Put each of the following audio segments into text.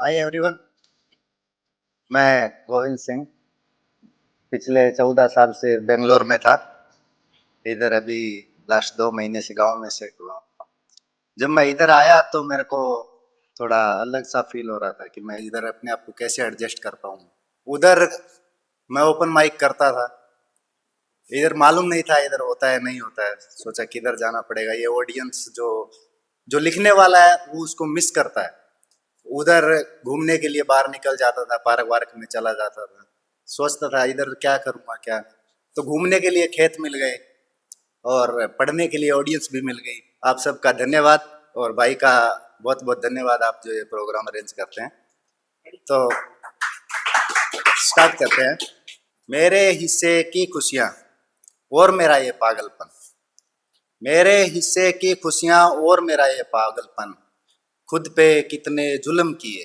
Hi everyone. मैं गोविंद सिंह पिछले 14 साल से बेंगलोर में था। इधर अभी लास्ट 2 महीने से गांव में सेट हुआ। जब मैं इधर आया तो मेरे को थोड़ा अलग सा फील हो रहा था कि मैं इधर अपने आप को कैसे एडजस्ट कर पाऊँ। उधर मैं ओपन माइक करता था, इधर मालूम नहीं था इधर होता है नहीं होता है। सोचा किधर जाना पड़ेगा, ये ऑडियंस जो जो लिखने वाला है वो उसको मिस करता है। उधर घूमने के लिए बाहर निकल जाता था, पार्क वार्क में चला जाता था, सोचता था इधर क्या करूँगा क्या। तो घूमने के लिए खेत मिल गए और पढ़ने के लिए ऑडियंस भी मिल गई। आप सबका धन्यवाद और भाई का बहुत बहुत धन्यवाद, आप जो ये प्रोग्राम अरेंज करते हैं। तो स्टार्ट करते हैं। मेरे हिस्से की खुशियाँ और मेरा ये पागलपन, मेरे हिस्से की खुशियाँ और मेरा ये पागलपन, खुद पे कितने जुल्म किए,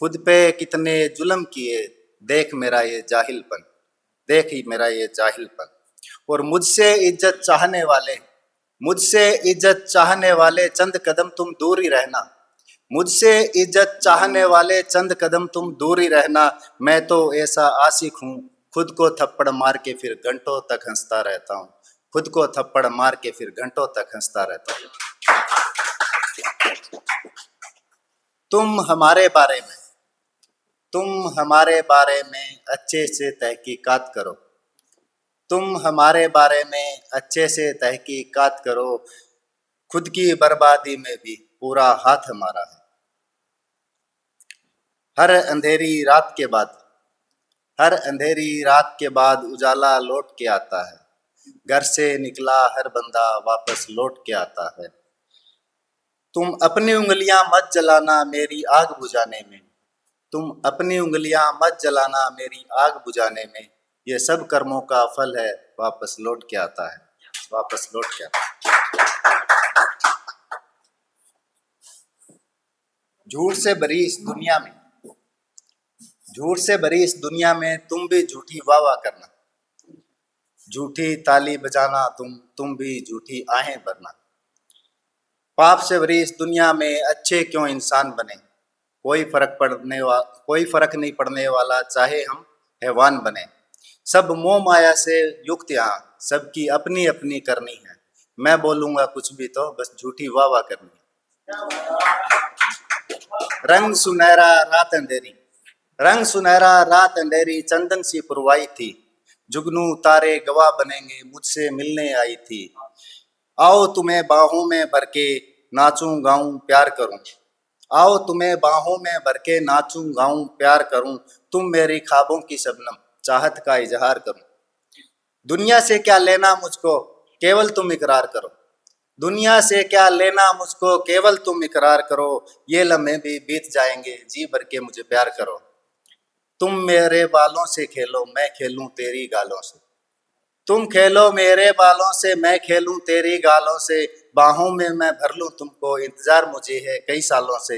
खुद पे कितने जुल्म किए, देख मेरा ये जाहिलपन, देख ही मेरा ये जाहिलपन। और मुझसे इज्जत चाहने वाले, मुझसे इज्जत चाहने वाले चंद कदम तुम दूर ही रहना, मुझसे इज्जत चाहने वाले चंद कदम तुम दूर ही रहना। मैं तो ऐसा आशिक हूँ, खुद को थप्पड़ मार के फिर घंटों तक हंसता रहता हूँ, खुद को थप्पड़ मार के फिर घंटों तक हंसता रहता हूँ। तुम हमारे बारे में, तुम हमारे बारे में अच्छे से तहकीकात करो, तुम हमारे बारे में अच्छे से तहकीकात करो, खुद की बर्बादी में भी पूरा हाथ हमारा है। हर अंधेरी रात के बाद, हर अंधेरी रात के बाद उजाला लौट के आता है, घर से निकला हर बंदा वापस लौट के आता है। तुम अपनी उंगलियां मत जलाना मेरी आग बुझाने में, तुम अपनी उंगलियां मत जलाना मेरी आग बुझाने में, ये सब कर्मों का फल है वापस लौट के आता है, वापस लौट के आता है। झूठ से भरी इस दुनिया में, झूठ से भरी इस दुनिया में तुम भी झूठी वाह वाह करना, झूठी ताली बजाना तुम भी झूठी आहें भरना। पाप से भरी इस दुनिया में अच्छे क्यों इंसान बने, कोई फर्क नहीं पड़ने वाला चाहे हम हैवान बने। सब मोह माया से युक्त यहाँ सबकी अपनी अपनी करनी है, मैं बोलूंगा कुछ भी तो बस झूठी वाह वाह करनी है। रंग सुनहरा रात अंधेरी, रंग सुनहरा रात अंधेरी चंदन सी पुरवाई थी, जुगनू तारे गवाह बनेंगे मुझसे मिलने आई थी। आओ तुम्हें बाहों में भर के नाचूं गाऊं प्यार करूं, आओ तुम्हें बाहों में भर के नाचूं गाऊं प्यार करूं, तुम मेरी ख्वाबों की शबनम चाहत का इजहार करूं। दुनिया से क्या लेना मुझको केवल तुम इकरार करो, दुनिया से क्या लेना मुझको केवल तुम इकरार करो, ये लम्हे भी बीत जाएंगे जी भर के मुझे प्यार करो। तुम मेरे बालों से खेलो मैं खेलूं तेरी गालों से, तुम खेलो मेरे बालों से मैं खेलूं तेरी गालों से, बाहों में मैं भर लूं तुमको इंतजार मुझे है कई सालों से।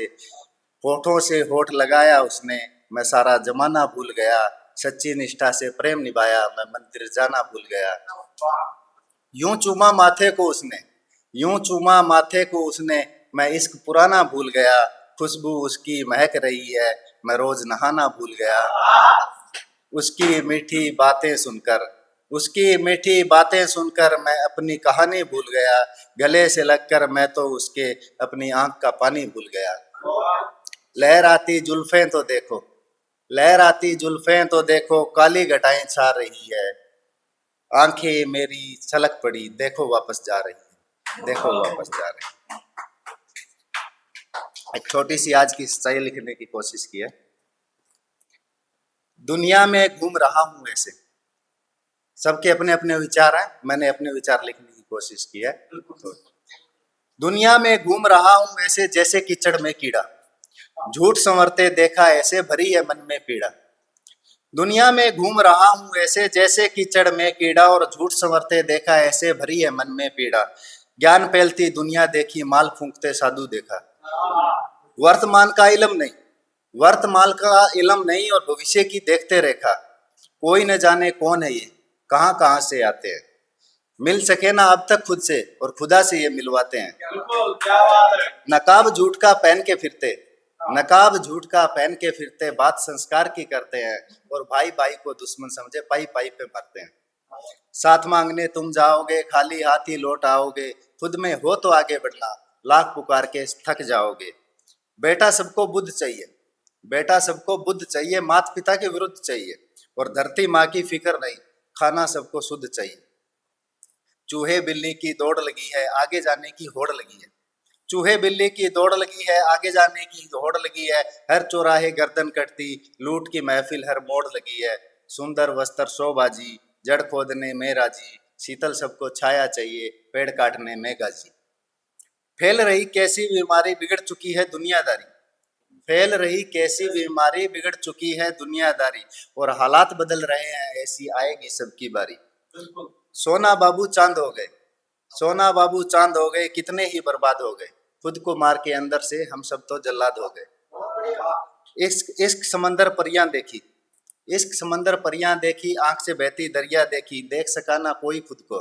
होठों से होठ लगाया उसने मैं सारा जमाना भूल गया, सच्ची निष्ठा से प्रेम निभाया मैं मंदिर जाना भूल गया। यूं चूमा माथे को उसने, यूं चूमा माथे को उसने मैं इश्क पुराना भूल गया, खुशबू उसकी महक रही है मैं रोज नहाना भूल गया। उसकी मीठी बातें सुनकर, उसकी मीठी बातें सुनकर मैं अपनी कहानी भूल गया, गले से लगकर मैं तो उसके अपनी आंख का पानी भूल गया। लहराती जुल्फें तो देखो, लहराती जुल्फें तो देखो काली घटाएं छा रही है, आंखें मेरी छलक पड़ी देखो वापस जा रही है, देखो वापस जा रही है। एक छोटी सी आज की सच्चाई लिखने की कोशिश की है। दुनिया में घूम रहा हूं ऐसे, सबके अपने अपने विचार हैं, मैंने अपने विचार लिखने की कोशिश की है। तो दुनिया में घूम रहा हूं ऐसे जैसे कीचड़ में कीड़ा, झूठ संवरते देखा ऐसे भरी है मन में पीड़ा। दुनिया में घूम रहा हूं ऐसे जैसे कीचड़ में कीड़ा, और झूठ संवरते देखा ऐसे भरी है मन में पीड़ा। ज्ञान फैलती दुनिया देखी माल फूंकते साधु देखा, वर्तमान का इल्म नहीं, वर्तमान का इल्म नहीं और भविष्य की देखते रेखा। कोई न जाने कौन है ये कहां कहां से आते हैं, मिल सके ना अब तक खुद से और खुदा से ये मिलवाते हैं। नकाब झूठ का पहन के फिरते, नकाब झूठ का पहन के फिरते, बात संस्कार की करते हैं, और भाई भाई को दुश्मन समझे पाई पाई पे मरते हैं। साथ मांगने तुम जाओगे, खाली हाथ ही लौट आओगे, खुद में हो तो आगे बढ़ना, लाख पुकार के थक जाओगे। बेटा सबको बुद्ध चाहिए, बेटा सबको बुद्ध चाहिए, माता पिता के विरुद्ध चाहिए, और धरती माँ की फिक्र नहीं, खाना सबको शुद्ध चाहिए। चूहे बिल्ली की दौड़ लगी है, आगे जाने की होड़ लगी है। चूहे बिल्ली की दौड़ लगी है, आगे जाने की होड़ लगी है, हर चौराहे गर्दन कटती, लूट की महफिल हर मोड़ लगी है। सुंदर वस्त्र शोबाजी, जड़ खोदने में राजी, शीतल सबको छाया चाहिए, पेड़ काटने में गाजी। फैल रही कैसी बीमारी, बिगड़ चुकी है दुनियादारी, फैल रही कैसी बीमारी, बिगड़ चुकी है दुनियादारी, और हालात बदल रहे हैं, ऐसी आएगी सबकी बारी। सोना बाबू चांद हो गए, सोना बाबू चांद हो गए, कितने ही बर्बाद हो गए, खुद को मार के अंदर से हम सब तो जल्लाद हो गए। इश्क समंदर परियां देखी, इश्क समंदर परियां देखी, आंख से बहती दरिया देखी, देख सका ना कोई खुद को,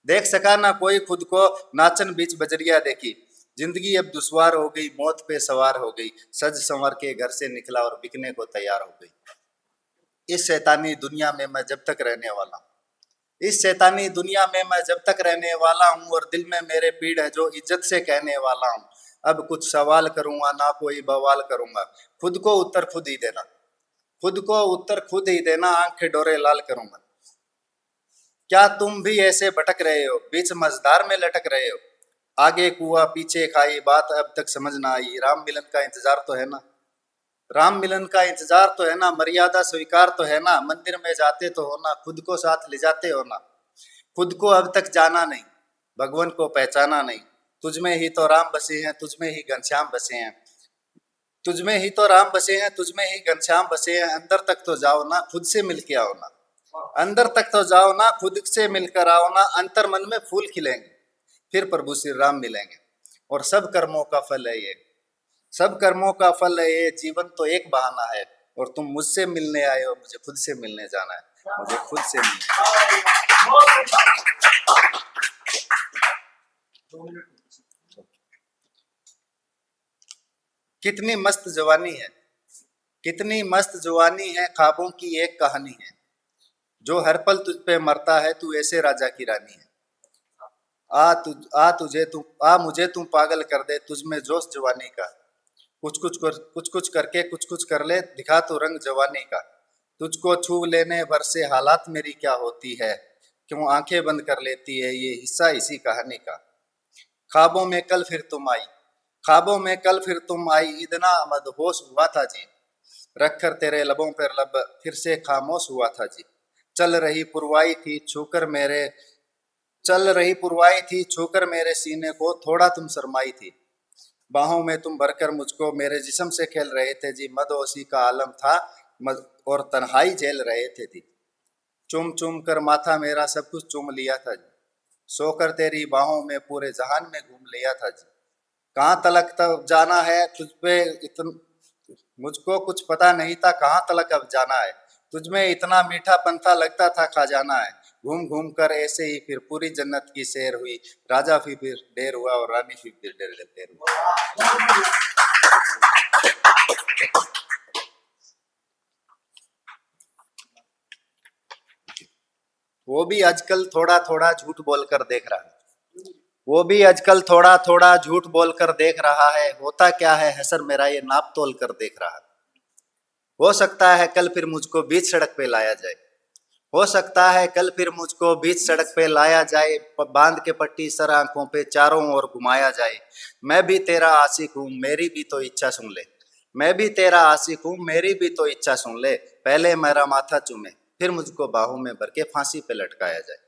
देख सका ना कोई खुद को, नाचन बीच बजरिया देखी। जिंदगी अब दुश्वार हो गई, मौत पे सवार हो गई, सज संवर के घर से निकला और बिकने को तैयार हो गई। इस शैतानी दुनिया में मैं जब तक रहने वाला हूँ, इस शैतानी दुनिया में मैं जब तक रहने वाला हूँ, और दिल में मेरे पीड़ है जो इज्जत से कहने वाला हूँ। अब कुछ सवाल करूंगा ना कोई बवाल करूंगा, खुद को उत्तर खुद ही देना, खुद को उत्तर खुद ही देना, आंख के डोरे लाल करूंगा। क्या तुम भी ऐसे भटक रहे हो, बीच मझधार में लटक रहे हो, आगे कुआ पीछे खाई, बात अब तक समझ ना आई। राम मिलन का इंतजार तो है ना, राम मिलन का इंतजार तो है ना, मर्यादा स्वीकार तो है ना, मंदिर में जाते तो हो ना, खुद को साथ ले जाते हो ना। खुद को अब तक जाना नहीं, भगवान को पहचाना नहीं, तुझमें ही तो राम बसे हैं, तुझमें ही घनश्याम बसे हैं, तुझमें ही तो राम बसे हैं, तुझमें ही घनश्याम बसे हैं। अंदर तक तो जाओ ना, खुद से मिल के आओ ना, अंदर तक तो जाओ ना, खुद से मिलकर आओ ना, अंतर मन में फूल खिलेंगे, फिर प्रभु श्री राम मिलेंगे। और सब कर्मों का फल है ये, सब कर्मों का फल है ये, जीवन तो एक बहाना है, और तुम मुझसे मिलने आए हो, मुझे खुद से मिलने जाना है, मुझे खुद से कितनी मस्त जवानी है, कितनी मस्त जवानी है, ख्वाबों की एक कहानी है, जो हर पल तुझ पे मरता है, तू ऐसे राजा की रानी है। आ मुझे तू पागल कर दे, तुझ में जोश जवानी का, कुछ कुछ करके कुछ कुछ कर ले, दिखा तू रंग जवानी का। तुझको छू लेने भर से हालात मेरी क्या होती है, क्यों आंखें बंद कर लेती है, ये हिस्सा इसी कहानी का। ख्वाबों में कल फिर तुम आई, ख्वाबों में कल फिर तुम आई, इतना मदहोश हुआ था जी, रख कर तेरे लबों पर लब, फिर से खामोश हुआ था जी। चल रही पुरवाई थी छूकर मेरे, चल रही पुरवाई थी छूकर मेरे सीने को, थोड़ा तुम शर्माई थी, बाहों में तुम भरकर मुझको मेरे जिस्म से खेल रहे थे जी। मदहोशी का आलम था और तन्हाई झेल रहे थे जी। चुम चुम कर माथा मेरा सब कुछ चूम लिया था जी, सोकर तेरी बाहों में पूरे जहान में घूम लिया था जी। कहाँ तलक तब जाना है तुझ पे मुझको कुछ पता नहीं था, कहाँ तलक अब जाना है, तुझमें इतना मीठा पंथा लगता था खा जाना है। घूम घूम कर ऐसे ही फिर पूरी जन्नत की सैर हुई, राजा फिर ढेर हुआ और रानी फिर ढेर हुआ। वो भी आजकल थोड़ा थोड़ा झूठ बोलकर देख रहा है, वो भी आजकल थोड़ा थोड़ा झूठ बोलकर देख रहा है, होता क्या है हसर मेरा ये नाप तोल कर देख रहा है। हो सकता है कल फिर मुझको बीच सड़क पे लाया जाए, हो सकता है कल फिर मुझको बीच सड़क पे लाया जाए, बांध के पट्टी सर आंखों पे चारों ओर घुमाया जाए। मैं भी तेरा आशिक हूँ, मेरी भी तो इच्छा सुन ले, मैं भी तेरा आशिक हूँ, मेरी भी तो इच्छा सुन ले, पहले मेरा माथा चूमे, फिर मुझको बाहों में भर के फांसी पे लटकाया जाए।